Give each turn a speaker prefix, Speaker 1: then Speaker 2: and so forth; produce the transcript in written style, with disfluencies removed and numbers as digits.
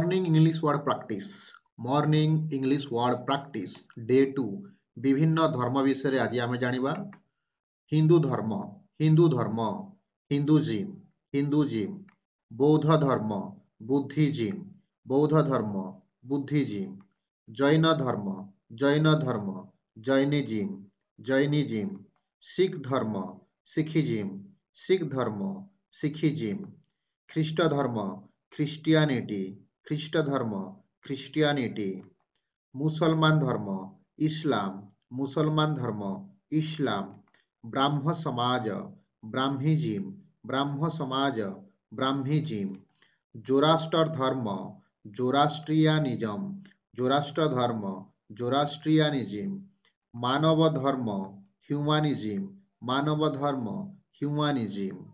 Speaker 1: morning English word practice morning English word practice day 2 विभिन्न धर्म विषय आज आम जानिबा हिंदू धर्म हिंदू धर्म हिंदुजिम हिंदुजिम बौद्ध धर्म बुद्धिजिम बौद्ध धर्म बुद्धिजिम जैन धर्म जैन धर्म जैनिजिम जैनिजिम सिख धर्म सिखिजिम सिख धर्म सिखिजिम ख्रीष्ट धर्म ख्रिस्टियानिटी ख्रीष्ट धर्म ख्रिस्टियानिटी मुसलमान धर्म इस्लाम मुसलमान धर्म इस्लाम ब्राह्म समाज ब्राह्मीजिम ब्राह्म समाज ब्राह्मीजिम जोराष्ट्र धर्म जोराष्ट्रियानिज्म जोराष्ट्र धर्म जोराष्ट्रियानिज्म मानव धर्म ह्यूमानिज्म मानव धर्म ह्यूमानिज्म